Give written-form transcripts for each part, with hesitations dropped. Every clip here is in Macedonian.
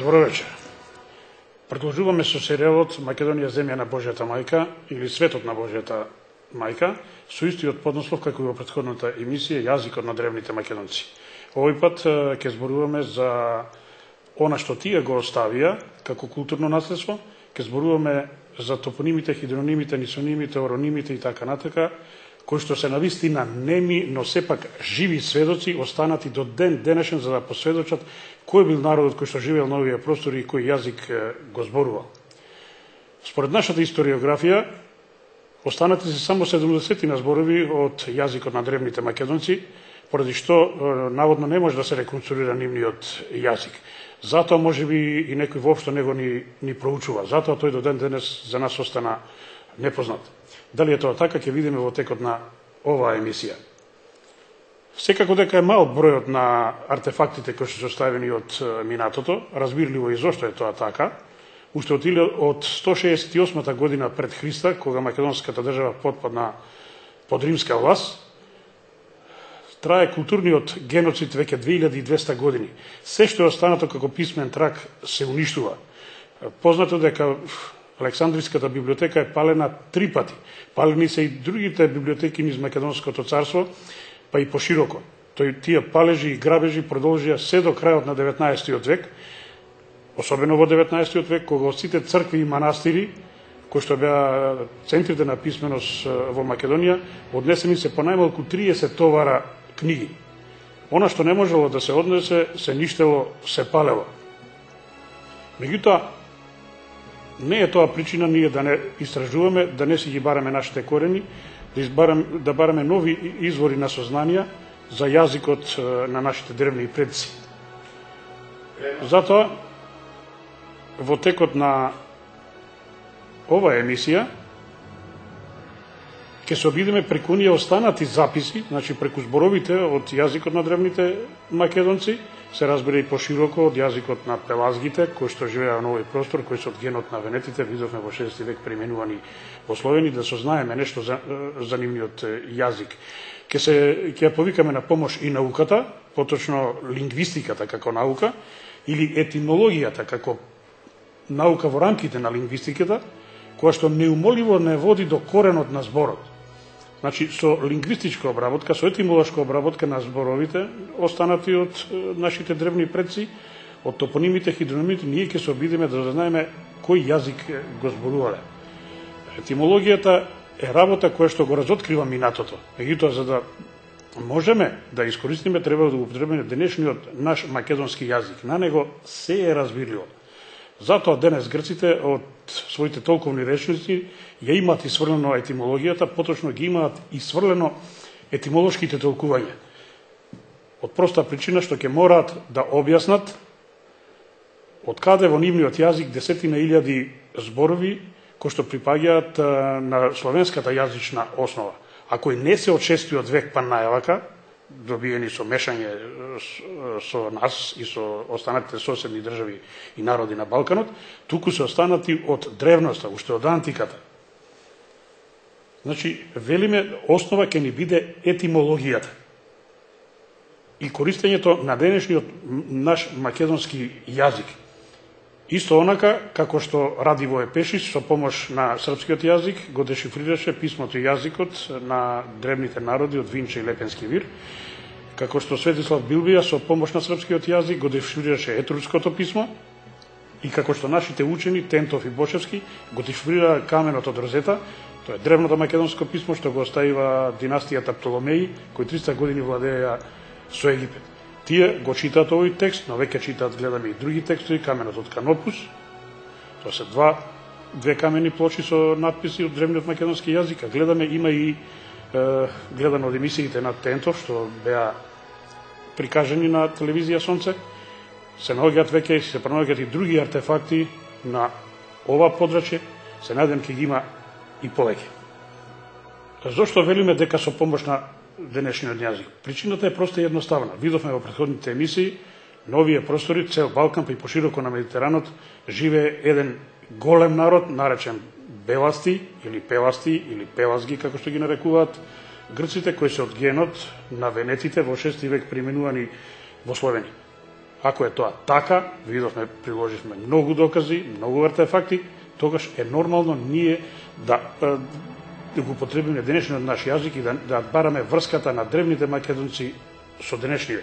Добро вечер. Продолжуваме со серијалот Македонија земја на Божјата мајка или Светот на Божјата мајка, со истиот поднаслов како и во претходната емисија Јазикот на древните македонци. Овој пат ќе зборуваме за она што тие го оставија како културно наследство, ќе зборуваме за топонимите, хидронимите, нисонимите, оронимите и така натака, кои што се навистина неми, но сепак живи сведоци, останати до ден денешен за да посведочат кој бил народот кој што живеел на овие простори и кој јазик го зборувал. Според нашата историографија, останати се само 70 на зборови од јазикот на древните македонци, поради што наводно не може да се реконструира нивниот јазик. Затоа можеби и некој воопшто него ни проучува. Затоа тој до ден денес за нас остана непознат. Дали е тоа така, ќе видиме во текот на оваа емисија. Секако дека е мал бројот на артефактите кои се оставени од минатото, разбирливо и зошто е тоа така, уште од 168 година пред Христа, кога македонската држава потпадна под римска власт, трае културниот геноцид веќе 2200 години. Се што е останато како писмен трак се уништува. Познато дека Александриската библиотека е палена 3 пати. Палени се и другите библиотеки низ Македонското царство, па и пошироко. Тие палежи и грабежи продолжија се до крајот на 19 век, особено во 19 век, кога од сите цркви и манастири, кои што беа центрите на писменост во Македонија, однесени се по најмалку 30 товара книги. Она што не можело да се однесе, се ништело, се палело. Меѓутоа, не е тоа причина ние да не истражуваме, да не си ги бараме нашите корени, да бараме нови извори на сознанија за јазикот на нашите древни предци. Затоа, во текот на оваа емисија, ќе се обидеме преку оние останати записи, значи преку зборовите од јазикот на древните македонци, се разбира и пошироко од јазикот на пелазгите, кои што живеа на овој простор, кои се од генот на венетите, видовме во 6 век применувани во Словени, да сознаеме нешто за нивниот јазик. Ќе ја повикаме на помош и науката, поточно лингвистиката како наука, или етимологијата како наука во рамките на лингвистиката, која што неумоливо не води до коренот на зборот. Значи, со лингвистичка обработка, со етимолошка обработка на зборовите, останати од нашите древни предци, од топонимите, хидронимите, ние ќе се обидиме да знаеме кој јазик го зборувале. Етимологијата е работа која што го разоткрива минатото. Меѓутоа, за да можеме да искористиме, треба да го употребиме денешниот наш македонски јазик. На него се е разбирливо. Затоа денес грците од своите толковни речници ја имаат исврлено етимологијата, поточно ги имаат исврлено етимолошките толкувања. Од проста причина што ќе мораат да објаснат од каде во нивниот јазик десетина илјади зборови кои што припаѓаат на словенската јазична основа, а кои не се од 6 век па најавака, добиени со мешање со нас и со останатите соседни држави и народи на Балканот, туку се останати од древноста, уште од антиката. Значи, велиме, основа ќе ни биде етимологијата и користењето на денешниот наш македонски јазик. Исто онака, како што Радивое Пешич со помош на српскиот јазик го дешифрираше писмото и јазикот на древните народи од Винче и Лепенски вир, како што Светислав Билбија со помош на српскиот јазик го дешифрираше етруското писмо, и како што нашите учени Тентов и Бошевски го дешифрираа каменот од Розета, тоа е древното македонско писмо што го оставива династијата Птоломеи, кои 300 години владееја со Египет. Тие го читаат овој текст, но веќе читаат, гледаме и други текстови, каменот од Канопус, тоа се две камени плочи со надписи од древниот македонски јазик, а гледаме има и гледано од емисиите на Тентов, што беа прикажани на телевизија Сонце, се наоѓаат веќе, се пронаоѓаат и други артефакти на ова подрачје, се надевам ќе ги има и повеќе. Зошто велиме дека со помош на денешниот јазик? Причината е проста и едноставна. Видовме во претходните емисии, на овие простори, цел Балкан, па и пошироко на Медитеранот, живее еден голем народ, наречен Беласти, или Пеласти, или Пелазги, како што ги нарекуваат грците, кои се од генот на венетите во 6 век применувани во Словенија. Ако е тоа така, видовме, приложивме многу докази, многу артефакти, тогаш е нормално ние да го потребиме денешниот наш јазик и да бараме врската на древните македонци со денешниве.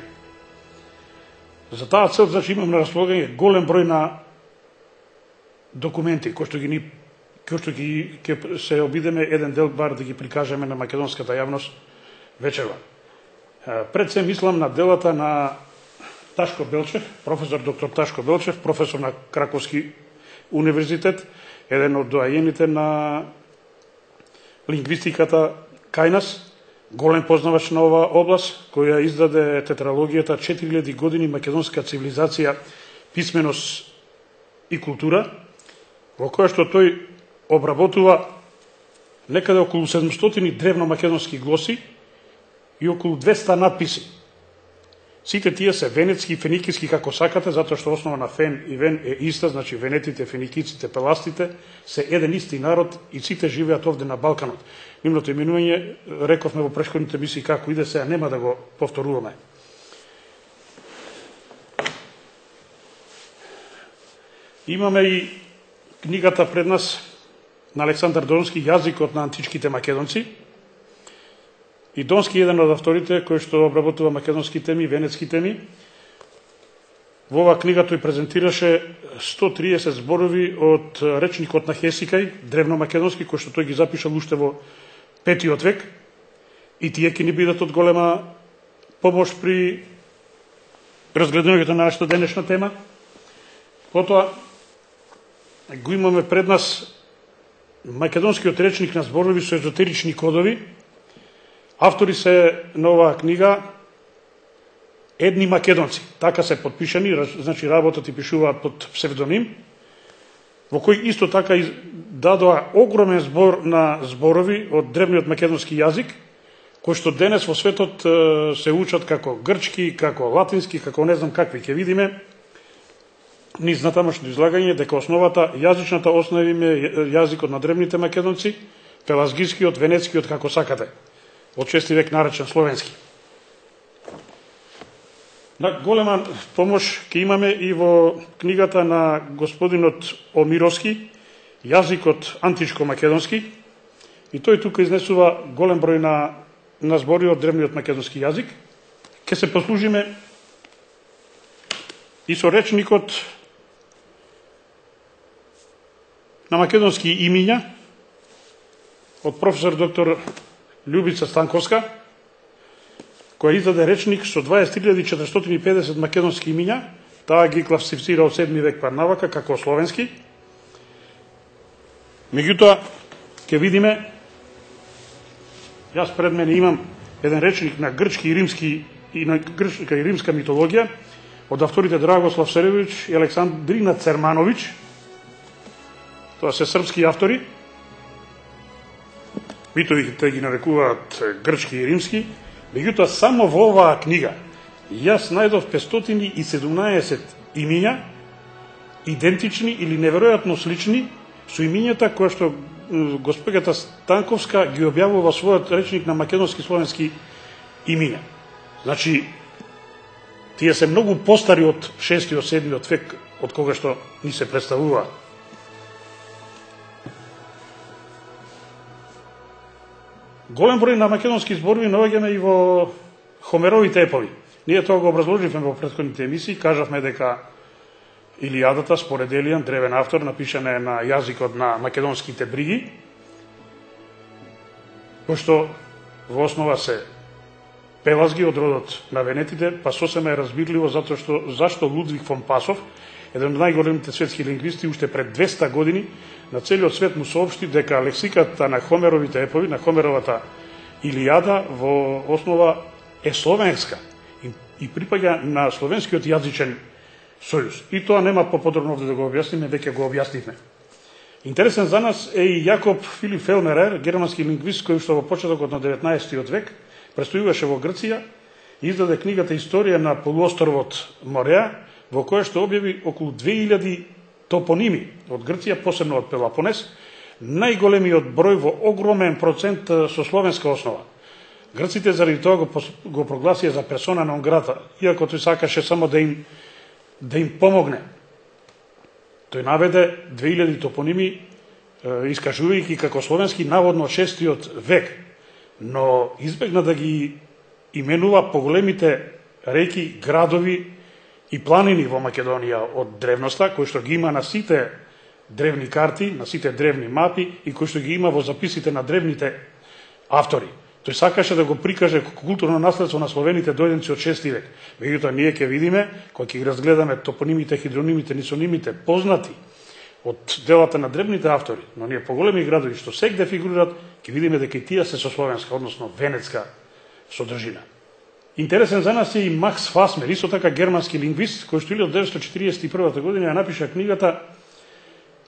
За таа цел, значи, имам на располагање голем број на документи, кои што ќе се обидеме еден дел бар да ги прикажеме на македонската јавност вечерва. Пред се мислам на делата на Ташко Белчев, професор доктор Ташко Белчев, професор на Краковски универзитет, еден од доајените на лингвистиката кај нас, голем познавач на оваа област, која издаде тетралогијата 4000 години македонска цивилизација, писменост и култура, во која што тој обработува некаде околу 700 древно македонски глоси и околу 200 надписи. Сите тие се венетски, феникиски, како сакате, затоа што основа на фен и вен е иста, значи венетите, феникиците, пеластите се еден исти народ и сите живеат овде на Балканот. Нивното именување рековме во претходните емисии како иде, сега нема да го повторуваме. Имаме и книгата пред нас на Александар Донски, Јазикот на античките македонци. И Донски е еден од авторите кој што обработува македонски теми, венецки теми. Во оваа книга тој презентираше 130 зборови од речникот на Хесикај, древно македонски, кој што тој ги запишал уште во 5 век. И тие ќе ни бидат од голема помош при разгледувањето на нашата денешна тема. Потоа го имаме пред нас македонскиот речник на зборови со езотерични кодови. Автори се на оваа книга едни македонци. Така се подпишани, значи работат и пишуваат под псевдоним, во кој исто така дадоа огромен збор на зборови од древниот македонски јазик, кои што денес во светот се учат како грчки, како латински, како не знам какви. Ќе видиме низ натамошно излагање дека основата, јазичната основа им е јазикот на древните македонци, пелазгискиот, венецкиот, како сакате, од 6 век наречен словенски. На голема помош ќе имаме и во книгата на господинот Омировски, Јазикот античко-македонски, и тој тука изнесува голем број на збори од древниот македонски јазик. Ќе се послужиме и со речникот на македонски имиња од професор доктор Љубица Станковска, која издаде речник со 23.450 македонски имиња, таа ги класифицира од 7 век парнавака како словенски. Меѓутоа, ќе видиме, јас пред мене имам еден речник на грчки и римски и на грчка и римска митологија од авторите Драгослав Серевич и Александрина Церманович. Тоа се српски автори. Битовите ги нарекуваат грчки и римски. Меѓутоа, само во оваа книга јас најдов 517 имиња, идентични или неверојатно слични со имињата кои што госпоѓата Станковска ги објавува во својот речник на македонски словенски имиња. Значи, тие се многу постари од 6-7 век, од кога што ни се представува. Голем број на македонски зборови наоѓаме и во Хомеровите епови. Ние тоа го образложивме во претходните емисии, кажавме дека Илијадата, според Елијан, древен автор, напишана е на јазикот на македонските бриги, пошто во основа се пелазги од родот на венетите, па сосема е разбирливо зашто Лудвиг фон Пасов, еден од најголемите светски лингвисти, уште пред 200 години, на целиот свет му соопшти дека лексиката на Хомеровите епови, на Хомеровата Илијада, во основа е словенска и припаѓа на словенскиот јазичен сојуз. И тоа нема поподробно да го објасниме, веќе го објаснивме. Интересен за нас е и Јакоб Филип Фелмерер, германски лингвист, кој што во почетокот на 19 век престојуваше во Грција и издаде книгата Историја на полуостровот Мореа, во која што објави околу 2000 топоними од Грција, посебно од Пелопонес, најголемиот број во огромен процент со словенска основа. Грците заради тоа го прогласија за персона нон грата, иако тој сакаше само да им да им помогне. Тој наведе 2000 топоними, искажувајќи како словенски наводно од 6 век, но избегна да ги именува поголемите реки, градови и планини во Македонија од древноста, кои што ги има на сите древни карти, на сите древни мапи и кои што ги има во записите на древните автори. Тој сакаше да го прикаже како културно наследство на словените дојденци од 6 век. Меѓутоа ние ќе видиме, кога ќе ги разгледаме топонимите, хидронимите, нисонимите, познати од делата на древните автори, но ние поголеми градови што сегде фигурират, ќе видиме дека и тие се со словенска, односно венецка содржина. Интересен за нас е и Макс Фасмер, исто така германски лингвист, кој што 1941 година ја напиша книгата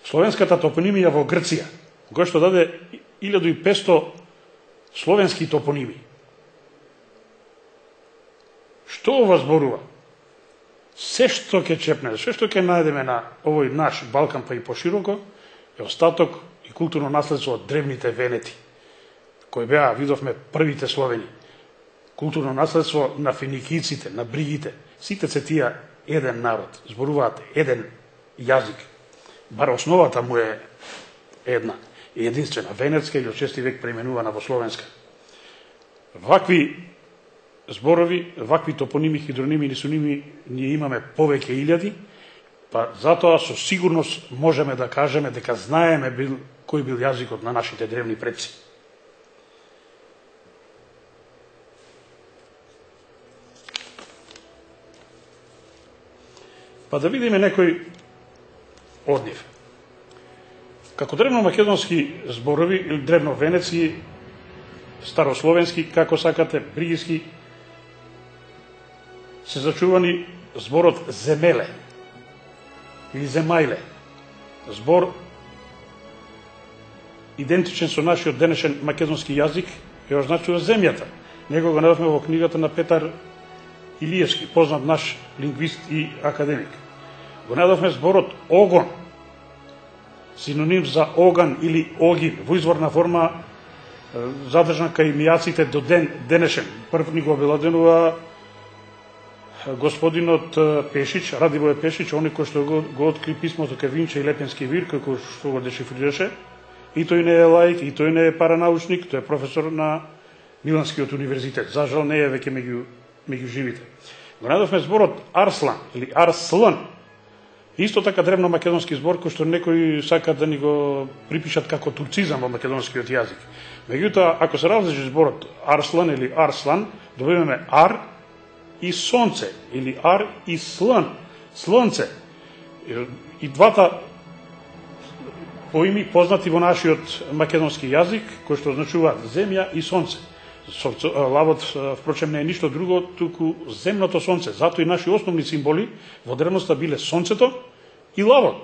Словенската топонимија во Грција, кој што даде 1500 словенски топоними. Што ова зборува? Се што ќе чепне, се што ќе најдеме на овој наш Балкан, па и пошироко, е остаток и културно наследство од древните венети, кои беа, видовме, првите словени. Културно наследство на финикиците, на бригите. Сите се тие еден народ, зборуваат еден јазик. Бар основата му е една, единствена, венецка или од 6 век преименувана во словенска. Вакви зборови, вакви топоними, хидроними, нисоними ние имаме повеќе илјади, па затоа со сигурност можеме да кажеме дека знаеме кој бил јазикот на нашите древни предци. Па да видиме некој од нив. Како древно-македонски зборови, или древно-венецки, старословенски, како сакате, бригиски, се зачувани зборот земеле или земајле. Збор идентичен со нашиот денешен македонски јазик, ја означува земјата. Него го најдовме во книгата на Петар Илиевски, познат наш лингвист и академик. Го најдовме зборот огон, синоним за оган или огин, во изворна форма задржан кај мијаците до денешен. Прв ни го обеладенува господинот Пешич, Радивој Пешич, оној кој што го откри писмото кај Винче и Лепенски вир, кој што го дешифрираше. И тој не е лаик, и тој не е паранаучник, тој е професор на Миланскиот универзитет. За жал не е веќе меѓу живите. Го најдовме зборот Арслан или Арслан. Исто така древно македонски збор кој што некои сакаат да ни го припишат како турцизам во македонскиот јазик. Меѓутоа, ако се различи зборот Арслан или Арслан, добиваме Ар и сонце или Ар и Слан, слонце. И двата поими познати во нашиот македонски јазик, кои што означуваат земја и сонце. Лавот, впрочем, не е ништо друго, туку земното сонце. Зато и наши основни символи во древноста биле сонцето и лавот.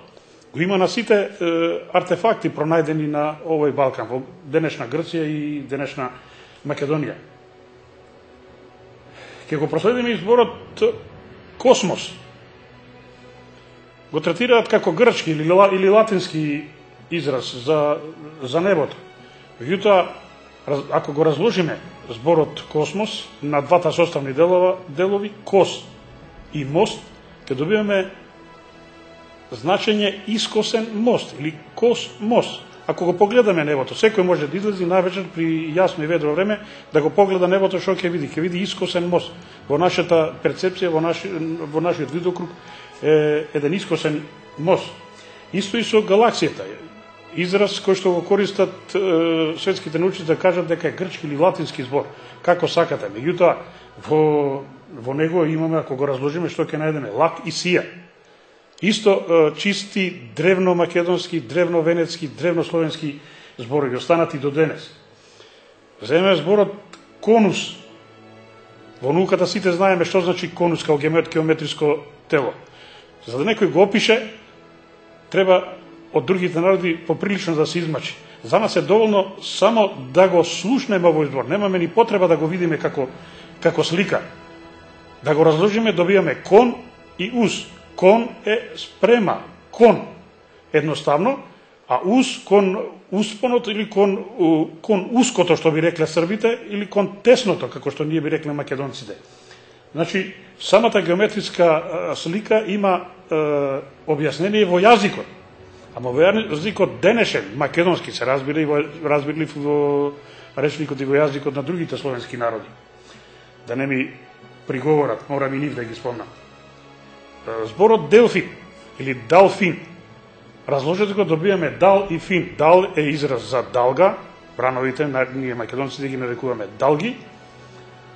Го има на сите артефакти пронајдени на овој Балкан, во денешна Грција и денешна Македонија. Ке го проследиме изборот космос. Го третираат како грчки или латински израз за небото. Меѓутоа, ако го разложиме зборот космос на двата составни делови, кос и мост, ќе добиваме значење искосен мост или космос. Ако го погледаме небото, секој може да излези навечер при јасно и ведро време да го погледа небото, што ќе види? Ќе види искосен мост. Во нашата перцепција, во нашиот видокруг е еден искосен мост. Исто и со галаксијата. Израз кој што го користат светските научници да кажат дека е грчки или латински збор, како сакате. Меѓутоа, во него имаме, ако го разложиме, што ќе најдеме? Лак и сија. Исто чисти древно-македонски, древно-венецки, древно-словенски зборови, останати до денес. Земеме зборот конус. Во науката сите знаеме што значи конус као геометриско тело. За да некој го опише, треба од другите народи поприлично да се измачи. За нас е доволно само да го слушнеме овој збор. Немаме ни потреба да го видиме како слика. Да го разложиме, добиваме кон и ус. Кон е спрема, кон едноставно, а ус кон успонот или кон уското, што би рекле србите, или кон тесното, како што ние би рекле македонците. Значи, самата геометриска слика има објаснение во јазикот. Ама во јазикот денешен, македонски се разбирали во речникот и во јазикот на другите словенски народи. Да не ми приговорат, морам и нив да ги спомнам. Зборот делфин или далфин, разложете го, добиваме дал и фин. Дал е израз за далга, брановите, ние македонците ги нарекуваме далги,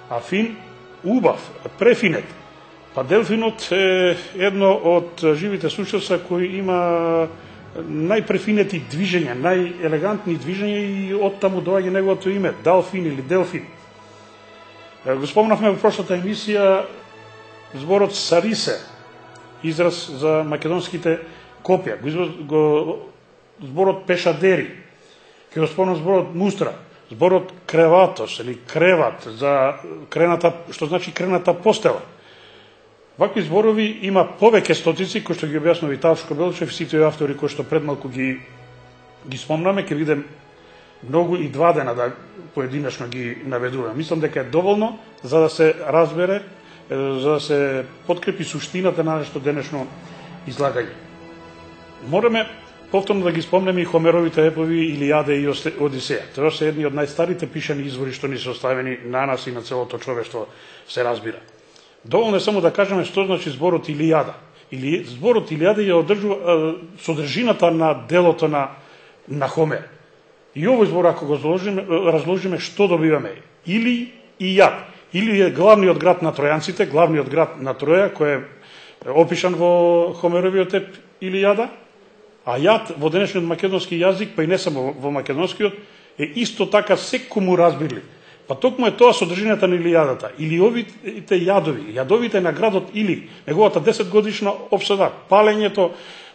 а фин убав, префинет. Па делфинот е едно од живите сушества кои има најпрефинети движења, најелегантни движења и од таму доаѓа неговото име, далфин или делфин. Го спомнавме во прошлата емисија зборот сарисе, израз за македонските копија, зборот пешадери, ќе го спомнам зборот мустра, зборот креватос или креват, за крената, што значи крената постела. Вакви зборови има повеќе стотици, кои што ги објаснува и Ташко Белчев, сите автори кои што пред малку ги спомнаме, ќе видим многу и 2 дена да поединечно ги наведуваме. Мислам дека е доволно за да се разбере, за да се подкрепи суштината на нашето денешно излагање. Мораме повторно да ги спомнеме и Хомеровите епови Илијада и Одисеја. Тоа се едни од најстарите пишани извори што ни се оставени на нас и на целото човештво, се разбира. Доволно е само да кажеме што значи зборот Илијада. Зборот Илијада ја одржува содржината на делото на Хомер. И овој збор, ако го разложиме, што добиваме? Или и јад. Или е главниот град на тројанците, главниот град на Троја, кој е опишан во Хомеровиот еп Илијада, а јад во денешниот македонски јазик, па и не само во македонскиот, е исто така секому разбирлив. Па токму е тоа содржината на Илијадата. Или овите јадови, јадовите на градот Или, неговата 10-годишна обсада, палењето,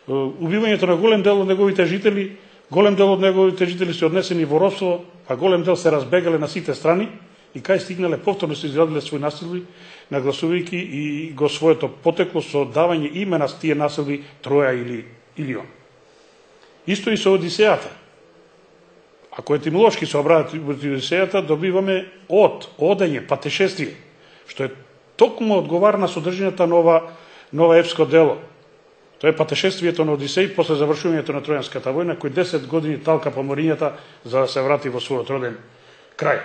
убивањето на голем дел од неговите жители, голем дел од неговите жители се однесени во робство, а голем дел се разбегале на сите страни и кај стигнале повторно се изградиле своји населби, нагласувајќи и го своето потекло со давање име на тие населби Троја или Илион. Исто и со Одисејата. Ако етимолошки се обраат Одисејата, добиваме одење, патешествие, што е токму одговара на содржината на ова епско дело. Тоа е патешествието на Одисеј после завршувањето на Тројанската војна, кој 10 години талка по морињата за да се врати во својот роден крај.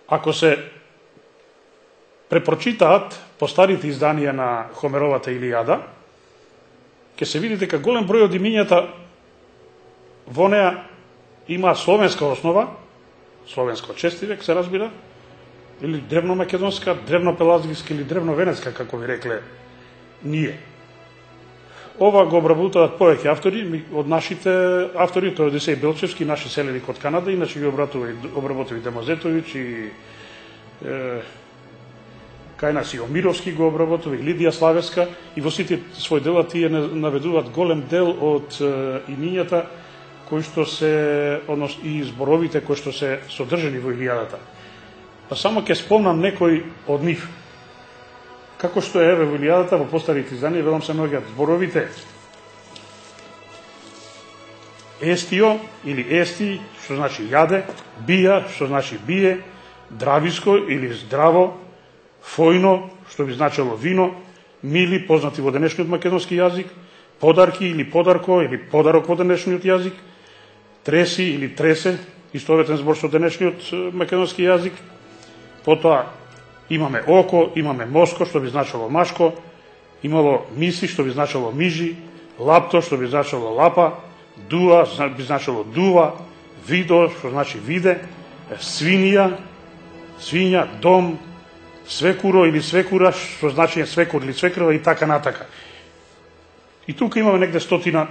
Ако се препрочитаат постарите изданија на Хомеровата Илијада, ќе се види дека голем број од имињата во неа има словенска основа, словенско чести век се разбира, или древно-македонска, древно-пелазгиска или древно-венецка, како ви рекле ние. Ова го обработуваат повеќе автори, од нашите автори, тоа е Одисеј Белчевски, наши селеник од Канада, иначе ги обработува и Демозетович, и кај нас и Омировски го обработува, и Лидија Славевска, и во сите своји дела тие наведуваат голем дел од имињата кои што се, односно и зборовите кои што се содржани во Илијадата. Па само ќе спомнам некои од нив. Како што е во Илијадата, во постарите изданија, велам се наоѓаат зборовите естио или ести, што значи јаде, бија, што значи бие, дрависко или здраво, фојно, што би значило вино, мили, познати во денешниот македонски јазик, подарки или подарко или подарок во денешниот јазик, треси или тресе, истоветен збор со денешниот македонски јазик. Потоа имаме око, имаме моско, што би значило машко, имало миси, што би значило мижи, лапто, што би значило лапа, дуа, би значило дува, видо, што значи виде, свиња, дом, свекуро или свекура, што значи свекур или свекрва и така натака. И тука имаме негде 100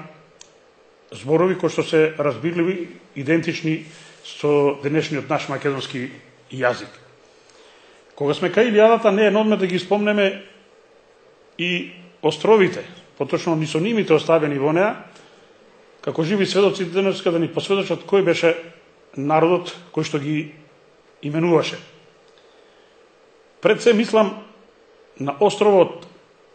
зборови кои што се разбирливи, идентични со денешниот наш македонски јазик. Кога сме кај Илијадата, не е на одмет да ги спомнеме и островите, поточно нисонимите оставени во неа, како живи сведоци денеска да ни посведочат кој беше народот кој што ги именуваше. Пред се мислам на островот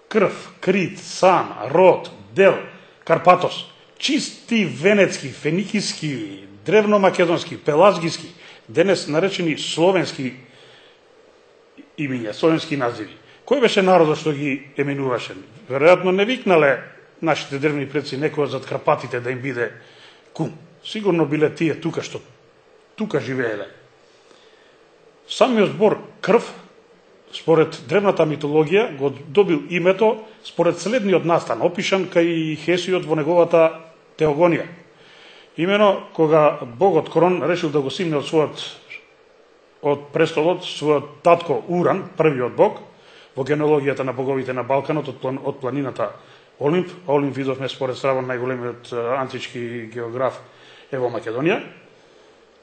Крв, Крит, Сан, Род, Дел, Карпатос, чисти венецки, феникиски, древно-македонски, пелазгиски, денес наречени словенски имиња, словенски називи. Кој беше народот што ги еминуваше? Веројатно не викнале нашите древни предци некој зад Карпатите да им биде кум. Сигурно биле тие тука што тука живееле. Самиот збор крв, според древната митологија, го добил името според следниот настан, опишан кај Хесиот во неговата Теогонија. Имено, кога богот Крон решил да го симне од престолот својот татко Уран, првиот бог, во генеалогијата на боговите на Балканот од планината Олимп. Олимп видовме според Стравон најголемиот антички географ во Македонија.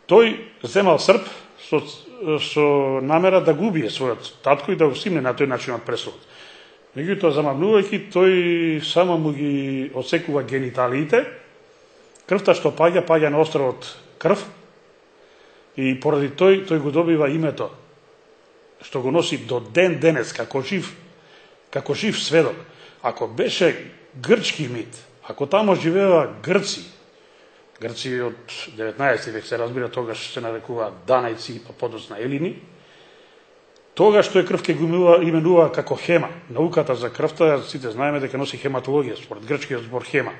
Тој земал Срп со намера да го убие својот татко и да го симне на тој начин од престолот. Меѓутоа, замавнувајќи, тој само му ги отсекува гениталиите, крвта што паѓа на островот Крв, и поради тој го добива името што го носи до ден денес како жив сведок. Ако беше грчки мит, ако тамо живеева Грци од 19 век се разбира, тогаш се нарекуваат Данајци, па подоцна Елини, тогаш тој крв ке го именува како хема. Науката за крвта, сите знаеме дека носи хематологија, според грчкиот збор хема.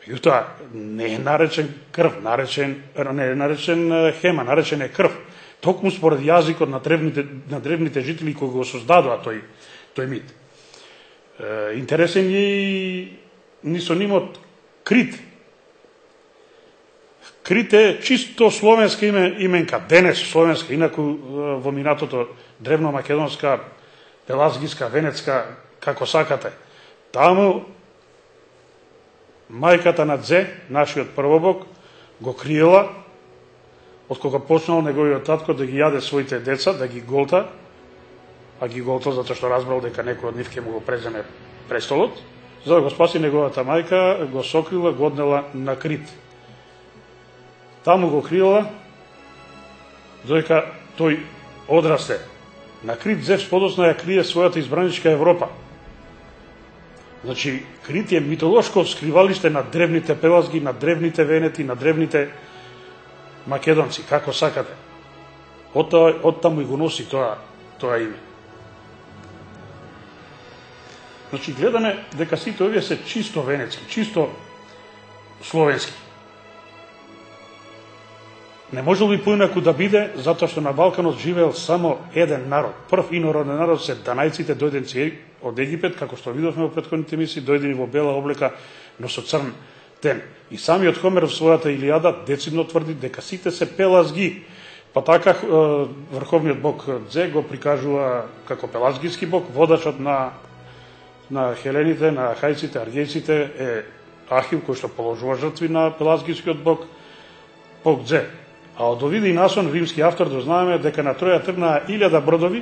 Меѓутоа, не е наречен крв, не е наречен хема, наречен е крв. Токму според јазикот на древните жители кои го создадоа тој мит. Интересен е и нисонимот Крит. Крит е чисто словенска именка, денес словенска, инаку во минатото древно-македонска, пелазгиска, венецка, како сакате. Таму мајката на Дзе, нашиот првобог, го криела од кога почнал неговиот татко да ги јаде своите деца, да ги голта, а ги голта затоа што разбрал дека некој од нив ќе му го преземе престолот, за да го спаси неговата мајка, го сокрила, го однела на Крит. Таму го криела, додека тој одрасте. На Крит Зевс подоцна ја крие својата избраничка Европа. Значи, Крит е митолошко скривалиште на древните пелазги, на древните венети, на древните македонци, како сакате. Од таму и го носи тоа име. Значи, гледаме дека сите овие се чисто венецки, чисто словенски. Не можел би поинаку да биде, затоа што на Балканот живеел само еден народ. Прв инороден народ се данајците, дојденци од Египет, како што видовме во претходните емисии, дојдени во бела облека, но со црн тен. И самиот Хомер во својата Илијада децидно тврди дека сите се пелазги. Па така врховниот бог Дзе го прикажува како пелазгиски бог, водачот на хелените, на хајците, аргејците е Ахил, кој што положува жртви на пелазгискиот бог Дзе. А од Овиди и Насон, римски автор, дознаеме дека на Троја тргнаа 1000 бродови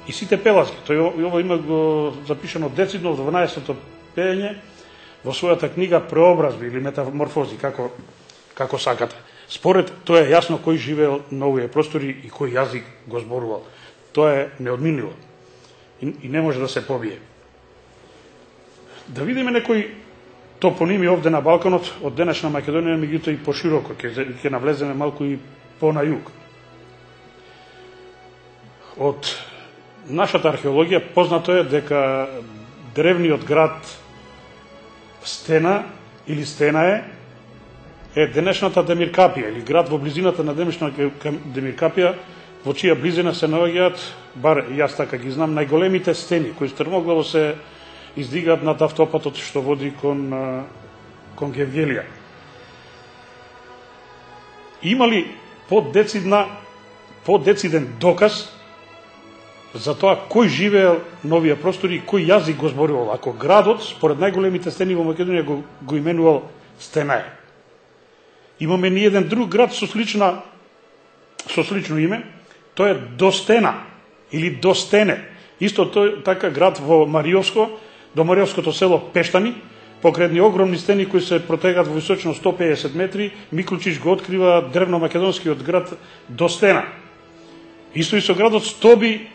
и сите пелазги. Тој ово има го запишано децидно во 12-то пеење во својата книга Преобразби или Метаморфози, како сакате. Според тоа е јасно кој живеел на овие простори и кој јазик го зборувал. Тоа е неодминливо и не може да се побие. Да видиме некои топоними овде на Балканот, од денешна Македонија, меѓутоа и пошироко, ќе навлеземе малку и по-на југ. Од нашата археологија познато е дека древниот град Стена или Стена е денешната Демиркапија, или град во близината на денешната Демиркапија, во чија близина се наоѓаат, бар јас така ги знам, најголемите стени, кои стрмоглаво се издигаат над автопатот што води кон Гевгелија. Има ли подециден доказ за тоа кој живеел на овие простори и кој јазик го зборувал, ако градот, според најголемите стени во Македонија, го именувал Стенај? Имаме ни еден друг град со слично име, тоа е Достена или Достене. Исто така град во Мариовско, до Мариовското село Пештани, покрај едни огромни стени кои се протегаат во височина 150 метри, Миклучич го открива древно-македонскиот град Достена. Исто и со градот Стоби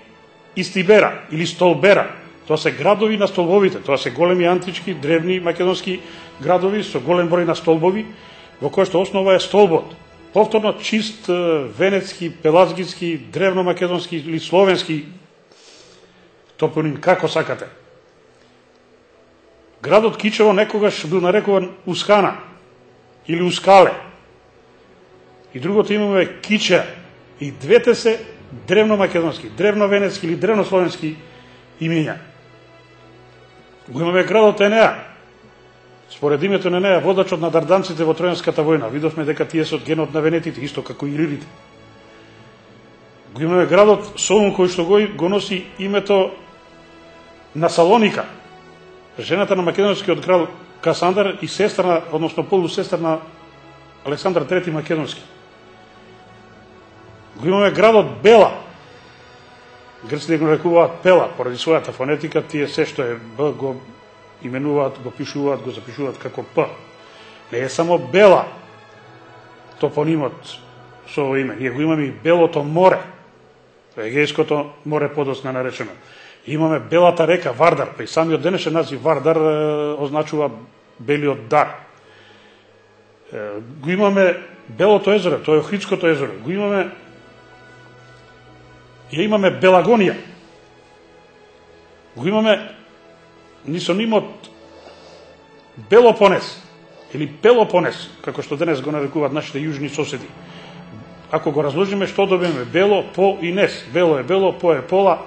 и Стибера или Столбера. Тоа се градови на столбовите, тоа се големи антички, древни македонски градови со голем број на столбови, во кој што основа е столбот. Повторно чист венецки, пелазгиски, древно-македонски или словенски топоним како сакате. Градот Кичево некогаш бил нарекуван Ускана или Ускале. И другото имаме Кича. И двете се древномакедонски, древновенецки или древнословенски имиња. Го имаме градот Енеа. Според името на Енеа, водачот на дарданците во Тројанската војна. Видовме дека тие се од генот на венетите, исто како и илирите. Го имаме градот Солун, кој што го носи името на Салоника. Жената на македонскиот крал Касандар и сестра, односно полусестра на Александар III Македонски. Го имаме градот Бела. Грците го нарекуваат Пела, поради својата фонетика, тие се што е Б го именуваат, го пишуваат, го запишуваат како П. Не е само Бела топонимот со ово име. Ние го имаме и Белото море, Егејското море подоцна наречено. Имаме Белата река Вардар, па и самиот денешен назив Вардар означува Белиот дар. Го имаме Белото езеро, тоа е Охридското езеро. Го имаме Белагонија. Го имаме нисонимот Белопонес или Пелопонес, како што денес го нарекуваат нашите јужни соседи. Ако го разложиме, што добиеме? Бело, По и Нес. Бело е Бело, По е Пола,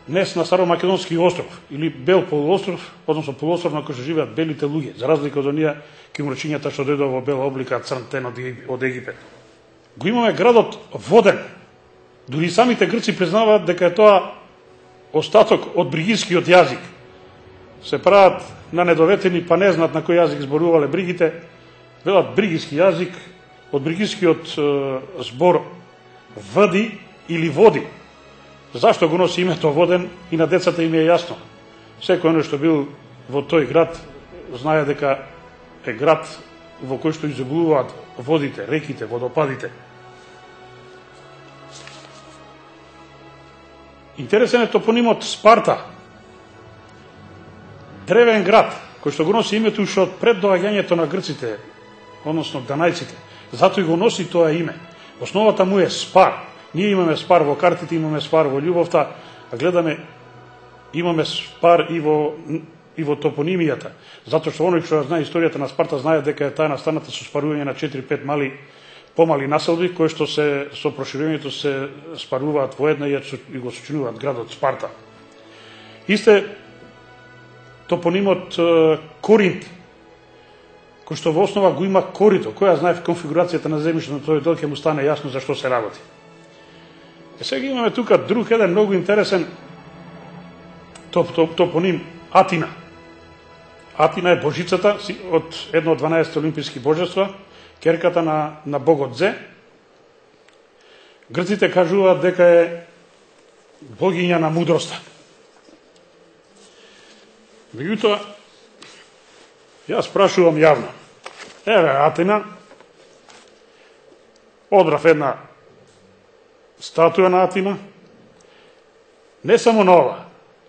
Нес на Старомакедонски остров, или Бел полуостров, односно полуостров на кој што живеат белите луѓе, за разлика од оние кимурчињата што дојдоа во бела облика црнтен од Египет. Го имаме градот Воден. Дури самите грци признаваат дека е тоа остаток од бригискиот јазик. Се прават на недоветени, па не знаат на кој јазик зборувале бригите, велат бригиски јазик, од бригискиот збор води или води. Зашто го носи името Воден и на децата им е јасно. Секој оној што бил во тој град знае дека е град во кој што изобилуваат водите, реките, водопадите. Интересен е топонимот Спарта. Древен град, кој што го носи името уште од пред доаѓањето на грците, односно данајците. Затоа и го носи тоа име. Основата му е Спар. Ние имаме Спар во картите, имаме Спар во љубовта, а гледаме, имаме Спар и во топонимијата. Затоа што оној што знае историјата на Спарта знае дека е таа настаната со спарување на 4-5 помали населби, кои што се со проширувањето се спаруваат во една и го сочинуваат градот Спарта. Исте топонимот Коринт, кој што во основа го има корито, која знае в конфигурацијата на земјиште на тој дел ќе му стане јасно за што се работи. Сега имаме тука друг еден многу интересен топоним Атина. Атина е божицата од едно од 12 олимписки божества, керката на богот Зе. Грците кажуваат дека е богиња на мудроста. Меѓутоа, јас прашувам јавно. Еве Атина, одрав една статуја на Атина. Не само на ова,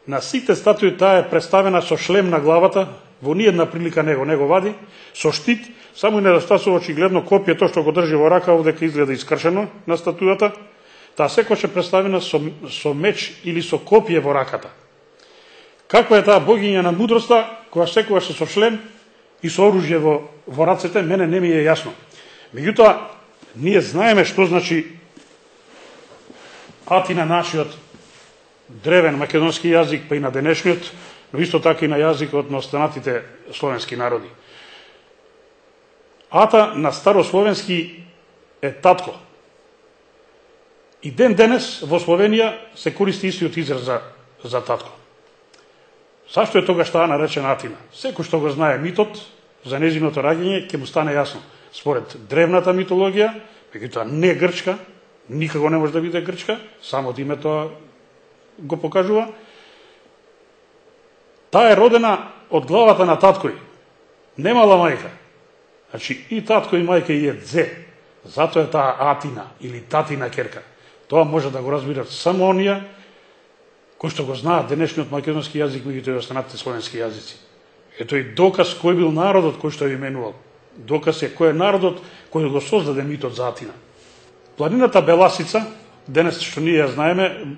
на сите статуи таа е представена со шлем на главата, во ниедна прилика него вади, со штит, само и недостасува очигледно копието што го држи во рака, овдека изгледа искршено на статујата, таа секогаш е представена со меч или со копие во раката. Каква е таа богиња на мудроста, која секогаш е со шлем и со оружје во рацете, мене не ми е јасно. Меѓутоа, ние знаеме што значи Атина, нашиот древен македонски јазик, па и на денешниот, но исто така и на јазикот на останатите словенски народи. Ата на старословенски е татко. И ден денес во Словенија се користи истиот израз за татко. Зашто е тогаш таа наречена Атина? Секој што го знае митот за нејзиното раѓање ќе му стане јасно. Според древната митологија, меѓутоа не грчка, никако не може да биде грчка, само од името го покажува. Таа е родена од главата на таткој. Немала мајка. Значи и татко и мајка и е Дзе. Затоа е таа Атина или татина керка. Тоа може да го разбират само оние кои што го знаат денешниот македонски јазик меѓу и останатите словенски јазици. Ето и доказ кој бил народот кој што ја именувал. Доказ е кој е народот кој го создаде митот за Атина. Планината Беласица, денес што ние ја знаеме,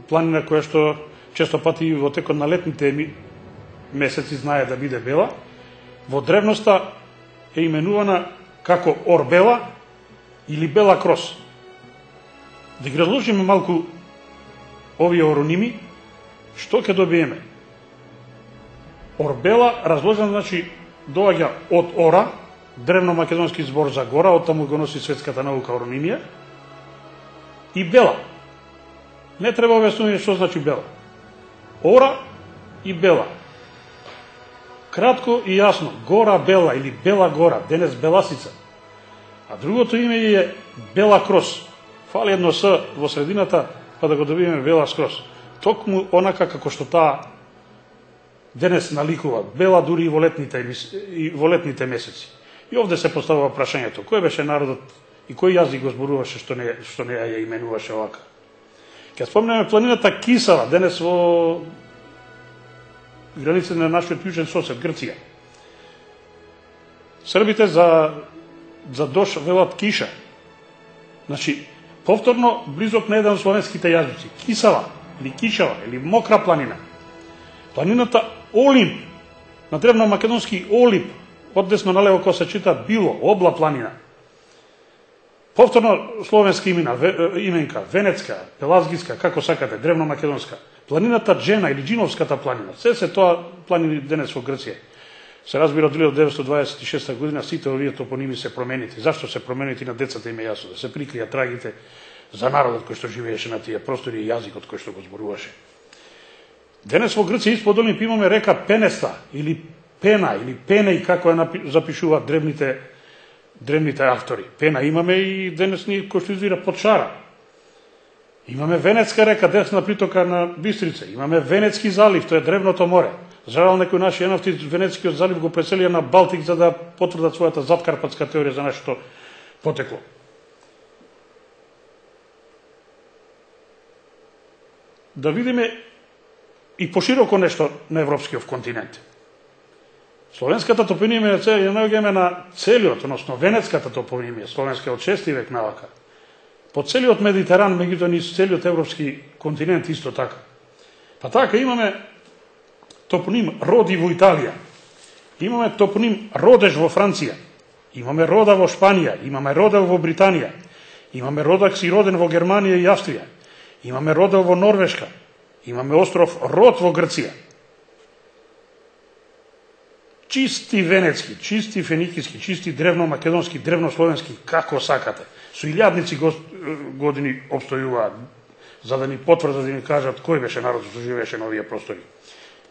планина која што често пати во текот на летните месеци знае да биде бела, во древноста е именувана како Орбела или Бела Крос. Да ги разложиме малку овие ороними, што ќе добиеме? Орбела разложен, значи, доаѓа од ора, древно-македонски збор за гора, од таму го носи светската наука оронимија, и бела. Не треба објаснување што значи бела. Ора и бела. Кратко и јасно, гора бела или бела гора, денес Беласица. А другото име е Бела Крос. Фали едно С во средината, па да го добиеме Бела Крос. Токму онака како што таа денес наликува, бела дури и во летните месеци. И овде се поставува прашањето, кој беше народот и кој јазик го зборуваше што не ја именуваше овака. Ке спомнеме планината Кисала, денес во границите на нашиот јужен сосед, Грција. Србите за дош велат киша. Значи, повторно близок на еден од словенските јазици. Кисала, или Кишава, или Мокра планина. Планината Олимп, на древно-македонски Олип, од десно налево кој се чита Било, Обла планина. Повторно словенски именка, Венецка, Пелазгиска, како сакате, древно-македонска. Планината Джена или Джиновската планина. Се тоа планини денес во Грција. Се разбира од 1926 година сите овие топоними се променити. Зашто се променити на децата им е јасно, да се прикријат трагите за народот кој што живееше на тие простори и јазикот кој што го зборуваше. Денес во Грција испод Олимп имаме река Пенеста или Пена или Пенеј, како ја запишуваат древните автори. Пена имаме и денес ни кој што извира под Шара. Имаме Венецка река, десна притока на Бистрица. Имаме Венецки залив, тоа е древното море. Жалал некои наши енафти Венецкиот залив го преселија на Балтик за да потврдат својата задкарпатска теорија за нашето потекло. Да видиме и пошироко нешто на европскиот континент. Словенската топонимија ја наоѓаме на целиот, односно венецката топонимија, словенска од 6 век навака. По целиот Медитеран, меѓутоа низ целиот европски континент исто така. Па така имаме топоним Роди во Италија, имаме топоним Родеж во Франција, имаме Рода во Шпанија, имаме Рода во Британија, имаме Родак си роден во Германија и Австрија, имаме Рода во Норвешка, имаме остров Род во Грција. Чисти венецки, чисти феникиски, чисти древно-македонски, древнословенски, како сакате. Со илјадници години обстојуваат, за да ни потврдат да ни кажат кој беше народот што живееше на овие простори.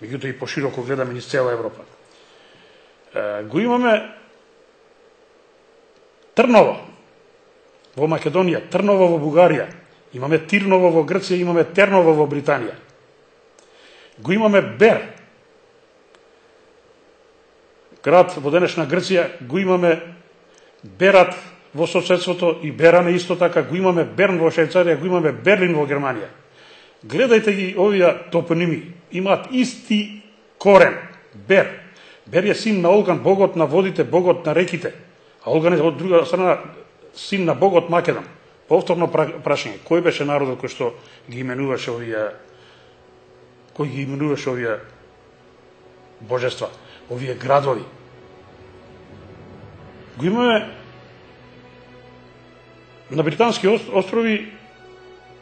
Меѓутоа и пошироко гледаме низ цела Европа. Го имаме Трново во Македонија, Трново во Бугарија, имаме Тирново во Грција, имаме Терново во Британија. Го имаме Бер, град во денешна Грција, го имаме Берат во соседството и Беране исто така, го имаме Берн во Швајцарија, го имаме Берлин во Германија. Гледајте ги овие топоними, имаат исти корен. Бер. Бер е син на Олган, богот на водите, богот на реките. А Олган е од друга страна син на богот Македон. Повторно прашање, кој беше народот кој што ги именуваше овие божества, овие градови? Го имаме на британски острови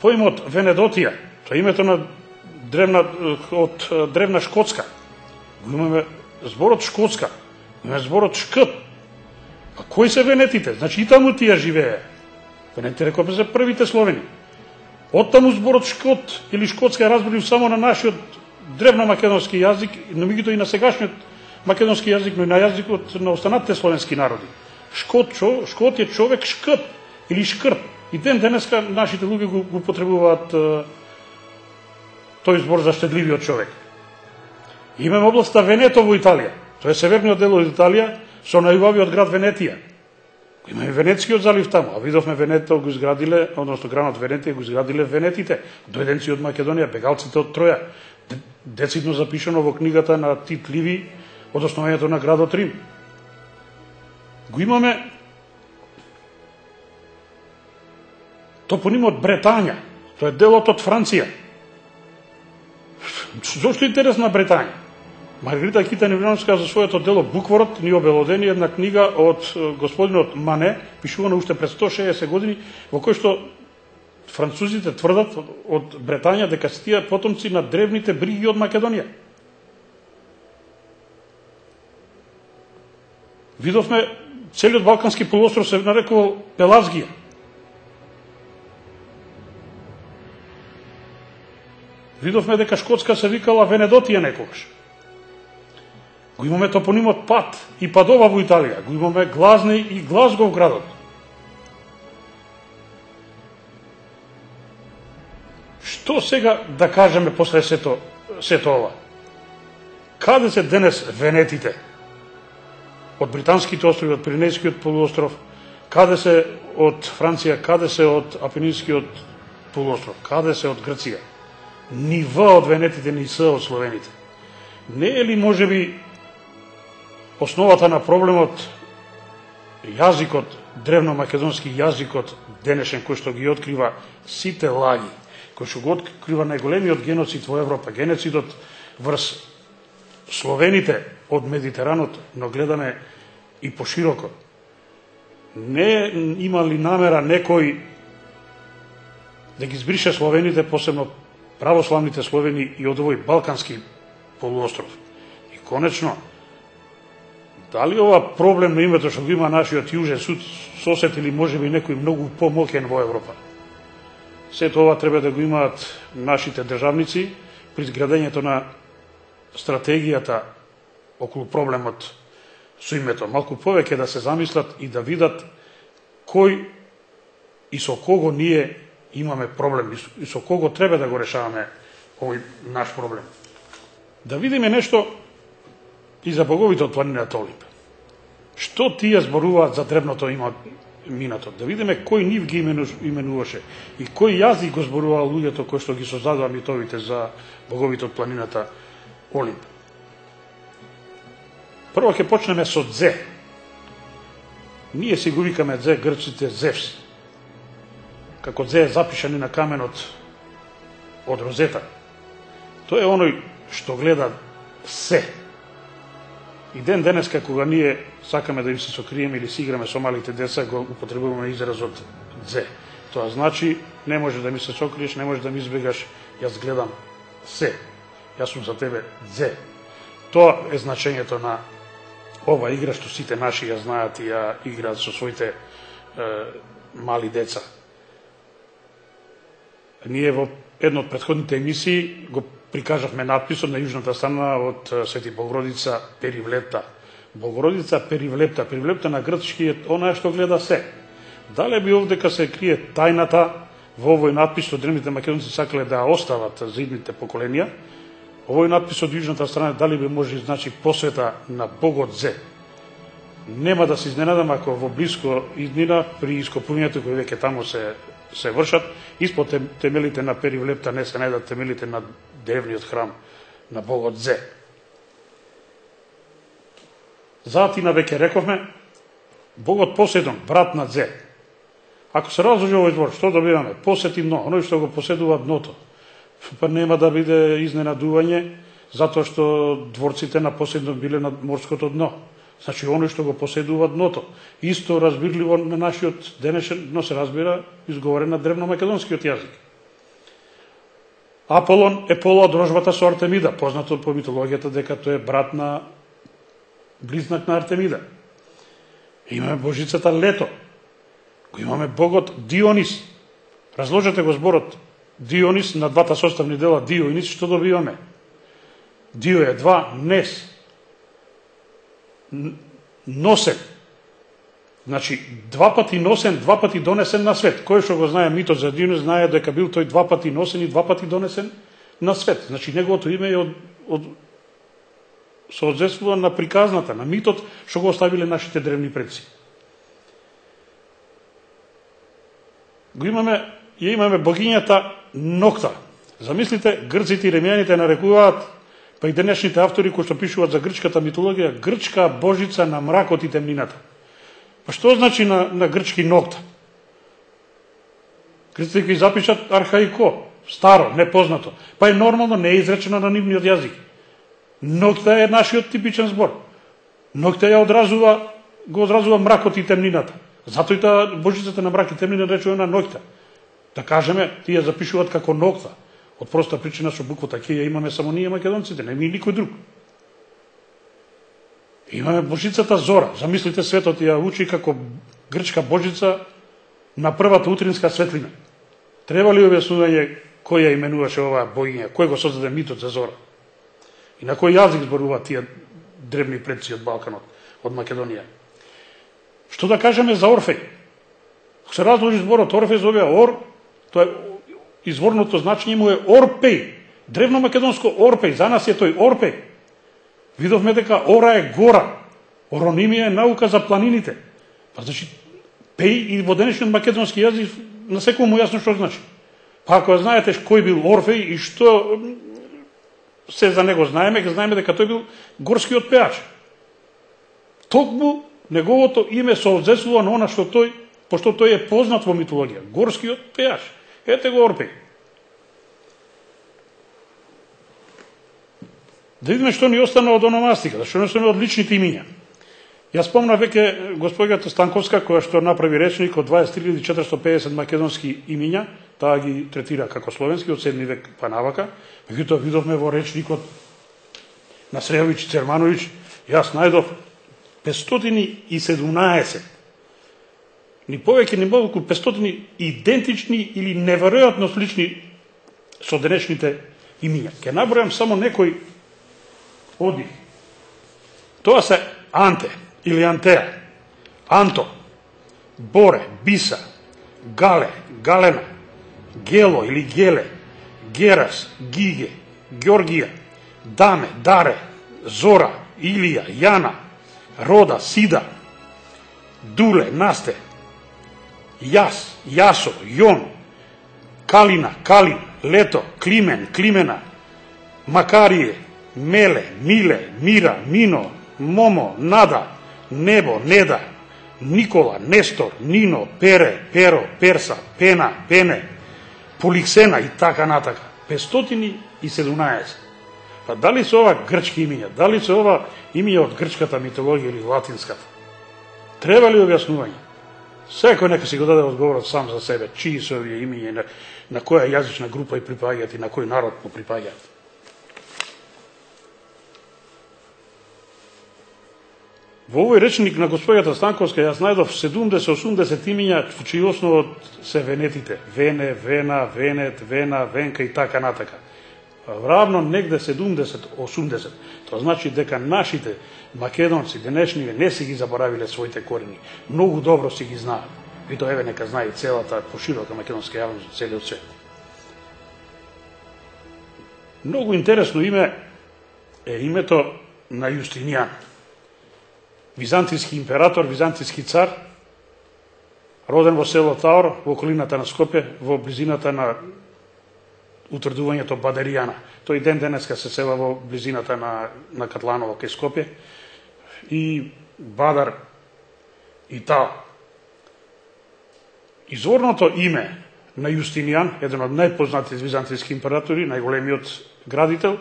поимот Венедотија, тоа е името на древна Шкотска. Го имаме зборот Шкотска, имаме зборот Шкт. А кои се венетите? Значи и таму тие живее. Венетите рекоме за првите словени. Од таму зборот Шкот или Шкотска е разбрив само на нашиот древно-македонски јазик, но меѓутоа и на сегашниот македонски јазик, но и на јазикот на останатите словенски народи. Шкот е човек Шкт или Шкрт. И денеска нашите луѓе го потребуваат тој збор за штедливиот човек. Имаме областа Венето во Италија. Тоа е северниот дел од Италија со најубавиот град Венетија. Имаме Венецкиот залив таму, а видовме Венето го изградиле, односно градот Венетија го изградиле венетите, дојденци од Македонија, бегалците од Троја. Децидно запишано во книгата на Тит Ливи од основањето на градот Рим. Го имаме топонимот Бретања, тоа е делот од Франција. Зошто интересна Британија? Маргарита Китани-Врановска за своето дело Букворот ни обелодени една книга од господинот Мане, пишувана уште пред 160 години, во кој што французите тврдат од Британија дека се тие потомци на древните бриги од Македонија. Видовме, целиот Балкански полуостров се нарекувал Пелазгија. Видовме дека Шкотска се викала Венедотија некогаш. Го имаме топонимот Пат и Падова во Италија. Го имаме Глазни и Глазгов градот. Што сега да кажеме после сето ова? Каде се денес венетите? Од британските острови, од Пиренејскиот полуостров, каде се од Франција, каде се од Апенинскиот полуостров, каде се од Грција? Ни В од венетите, ни С од словените. Не е ли можеби основата на проблемот јазикот, древномакедонски јазикот денешен, кој што ги открива сите лаги, кој што го открива најголемиот геноцид во Европа, геноцидот врз словените од Медитеранот, но гледаме и пошироко. Не има ли намера некој да ги избрише словените, посебно православните словени и од овој Балкански полуостров? И конечно, дали ова проблем на името што го има нашиот јужен сосед или можеби некој многу помоќен во Европа? Сето ова треба да го имаат нашите државници при изградењето на стратегијата околу проблемот со името. Малку повеќе да се замислат и да видат кој и со кого ние имаме проблем и со кого треба да го решаваме овој наш проблем. Да видиме нешто и за боговите од планината Олимп. Што тие зборуваат за древното минато? Да видиме кој нив ги именуваше и кој јазик го зборуваа луѓето кои што ги создадоа митовите за боговите од планината Олимп. Прво ќе почнеме со Дзе. Ние си го викаме Дзе, грците Зевс. Како Дзе е запишан и на каменот од Розета. Тој е оној што гледа се. И ден денеска кога ние сакаме да им се сокриеме или си играме со малите деца, го употребуваме изразот Дзе. Тоа значи не може да ми се сокриеш, не може да ми избегаш, јас гледам се. Јас сум за тебе Дзе. Тоа е значењето на ова игра што сите наши ја знаат и ја играат со своите мали деца. Ние во една од претходните емисии го прикажавме надписот на јужната страна од Свети Богородица Перивлепта. Богородица Перивлепта. Перивлепта на грчки е она што гледа се. Дале би овдека се крие тајната во овој надпис што древните македонци сакале да остават за идните поколенија. Овој надпис од јужната страна дали би може значи посвета на Богот Зе. Нема да се изненадам ако во блиско иднина при ископувањето кои веќе таму се вршат, испод темелите на Перивлепта не се најдат темелите на древниот храм на Богот Зе. За Атина веќе рековме, Богот Поседон, брат на Зе. Ако се разложи овој збор, што добиваме? Посети дно, оној што го поседува дното. Па нема да биде изненадување, затоа што дворците на Поседон биле на морското дно. Значи, оној што го поседува дното. Исто разбирливо на нашиот денешен, но се разбира, изговорен на древномакедонскиот јазик. Аполон е пола од рожбата со Артемида, познато по митологијата дека тој е брат на близнак на Артемида. Имаме божицата Лето. Го имаме богот Дионис. Разложете го зборот Дионис на двата составни дела Дио и Нис, што добиваме? Дио е два, Нес. Носен. Значи, два пати носен, два пати донесен на свет. Кој што го знае митот за Дионис, знае дека бил тој два пати носен и два пати донесен на свет. Значи, неговото име е соодветствува на приказната, на митот што го оставиле нашите древни предци. Имаме богињата Нокта. Замислите, грците и ремјаните нарекуваат, па и денешните автори кои што пишуваат за грчката митологија, грчка божица на мракот и темнината. Па што значи на грчки Нокта? Грците ги запишат архаико. старо, непознато, па е нормално, не е изречено на нивниот јазик. Ноќта е нашиот типичен збор. Ноќта го одразува мракот и темнината. Затоа и таа божицата на мрак и темнина речува на ноќта. Да кажеме, тие запишуваат како ноќта. Од проста причина што буквата К ја имаме само ние македонците, не ми никој друг. Имаме божицата Зора. Замислите, светот ја учи како грчка божица на првата утринска светлина. Треба ли објаснување кој ја именуваше оваа богиња, кој го создаде митот за Зора? И на кој јазик зборуваат тие древни предци од Балканот, од Македонија? Што да кажеме за Орфеј? Се разложи зборот Орфеј зове Ор, тоа изворното значење му е Орпеј. Древно македонско Орпеј, за нас е тој Орпеј. Видовме дека Ора е гора. Оронимија е наука за планините. Па значи, Пеј и во денешниот македонски јазик на секој му јасно што значи. Па ако знаете кој бил Орфеј и што се за него знаеме, ќе знаеме дека тој бил горскиот пеач. Токму неговото име се одзесува на она што тој, пошто тој е познат во митологија, горскиот пеач. Ете го Орпеј. Да видиме што ни остана од ономастиката, што ни остана од личните имиња. Јас спомнав веќе госпоѓата Станковска, која што направи речник од 23.450 македонски имиња, таа ги третира како словенски од 7 век па навака. Меѓутоа видовме во речникот на Срејовиќ Цермановиќ, јас најдов 517, ни повеќе ни малку 500 идентични или неверојатно слични со денешните имиња. Ке набројам само некои од нив. Тоа се Анте или Антеа, Анто, Боре, Биса, Гале, Галена, Гело или Геле, Герас, Гиге, Ѓоргија, Даме, Даре, Зора, Илија, Јана, Рода, Сида, Дуле, Насте, Јас, Јасо, Јон, Калина, Калин, Лето, Климен, Климена, Макарие, Меле, Миле, Мира, Мино, Момо, Нада, Небо, Неда, Никола, Нестор, Нино, Пере, Перо, Перса, Пена, Пене, Поликсена и така натака. 517. Па дали се ова грчки имиња? Дали се ова имиња од грчката митологија или латинската? Треба ли објаснување? Секој нека си го даде одговорот сам за себе, чии се овие имиња, на која јазична група и припаѓаат и на кој народ му припаѓаат. Во овој речник на госпоѓата Станковска јас најдов 70-80 имиња чии основот се венетите. Вене, Вена, Венет, Вена, Венка и така натака. Равно негде 70-80. Тоа значи дека нашите македонци денешни не си ги заборавиле своите корени. Многу добро си ги знаат. И тоа еве нека знае целата поширока македонска јавност, целиот свет. Многу интересно име е името на Јустинијан. Византијски император, византијски цар, роден во село Таор, во околината на Скопје, во близината на утврдувањето Бадеријана. Тој ден денеска се села во близината на Катланово кај Скопје. И Бадар и Тао. Изворното име на Јустинијан, еден од најпознатите византијски императори, најголемиот градител,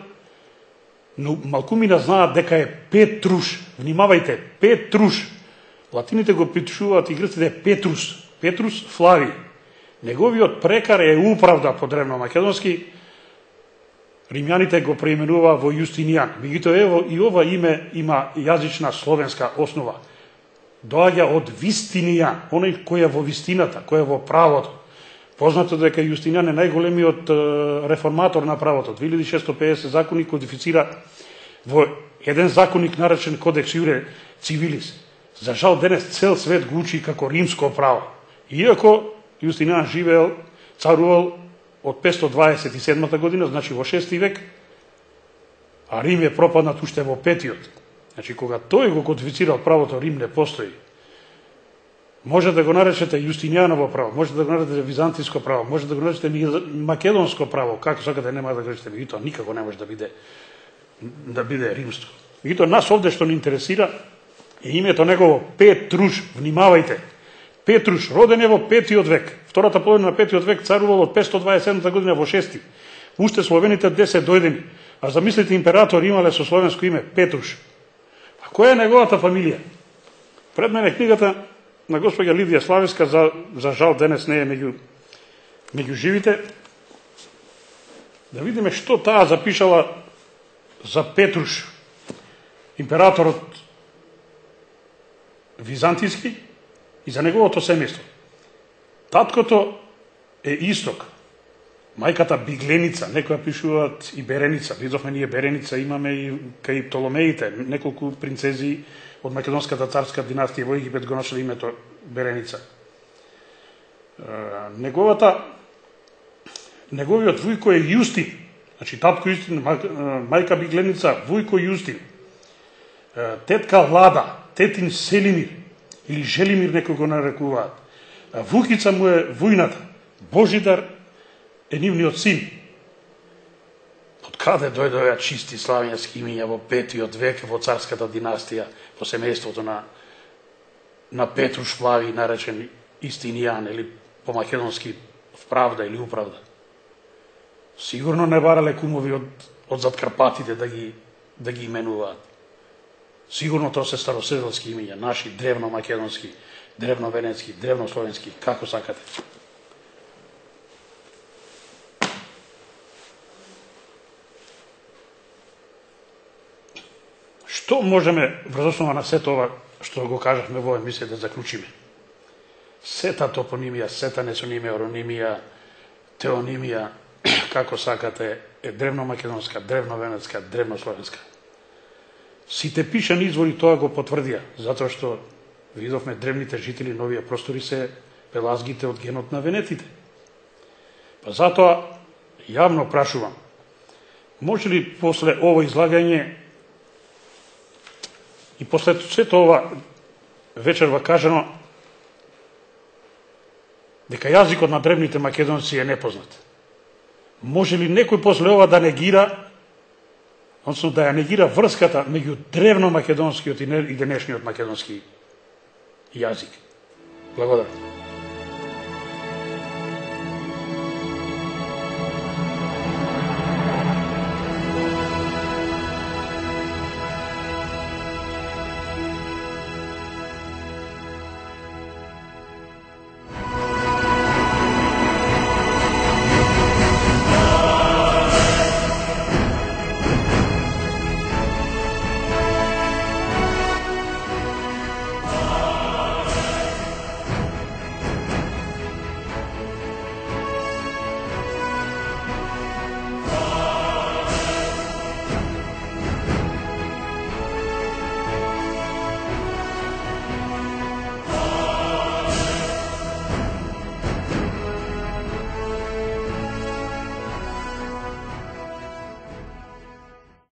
но малкумина знаат дека е Петруш. Внимавајте, Петруш. Латините го пишуваат и грците Петрус. Петрус Флави. Неговиот прекар е управда по древно македонски. Римјаните го преименува во Јустинијан. Меѓутоа ево и ова име има јазична словенска основа. Доаѓа од Вистинијан, оној кој е во вистината, кој е во правото. Познато дека Јустинијан е најголемиот реформатор на правото. 2650 закони кодифицира во еден законник наречен Кодекс Јуре Цивилис. За жал денес цел свет го учи како римско право. Иако Јустинијан живеел, царувал од 527 година, значи во 6 век, а Рим е пропаднат уште во 5-тиот. Значи кога тој го кодифицирал правото, Рим не постои. Може да го наречете Јустинијаново право, може да го наречете византиско право, може да го наречете македонско право, како сакате нема да го наречете, меѓутоа никако не може да биде римско. Меѓутоа нас овде што ни интересира е името негово Петруш, внимавајте. Петруш, роден е во 5-тиот век. Втората половина на 5-тиот век царувал од 527 година во 6-ти. Уште словените 10 дојдени. А замислите, император имале со словенско име Петруш. А која е неговата фамилија? Пред мене книгата на госпоѓа Лидија Славевска, за жал денес не е меѓу живите. Да видиме што таа запишала за Петруш, императорот византијски, и за неговото семејство. Таткото е Исток, мајката Бигленица, некоја пишуваат и Береница. Видовме ние Береница, имаме и кај Птоломеите, неколку принцези од македонската царска династија во Египет го носели името Береница. Неговиот вујко е Јустин, значи татко Јустин, мајка Бигленица, вујко Јустин, тетка Лада, тетин Селимир, или Желимир некој го нарекуваат. Вукица му е Вујната, Божидар е нивниот син. Од каде дојде оваа чисти славенски имиња во 5-тиот век во царската династија, во семејството на Петруш Плави, наречен Истинијан, или по македонски Вправда или Управда. Сигурно не барале кумови од зад Карпатите да ги именуваат. Сигурно тоа се староседелски имиња, наши, древно македонски, древно венецки, древно словенски, како сакате. Што можеме врз основа на сето ова што го кажавме во емисија да заклучиме? Сета топонимија, сета несонимија, оронимија, теонимија, како сакате, е древно македонска, древно венецка, древно словенска. Сите пишани извори тоа го потврдија, затоа што видовме древните жители на овие простори се пелазгите од генот на венетите. Па затоа јавно прашувам, може ли после ово излагање и после сето ова вечерва кажано дека јазикот на древните македонци е непознат? Може ли некој после ова да негира, односно да ја негира врската меѓу древно македонскиот и денешниот македонски јазик? Благодарам.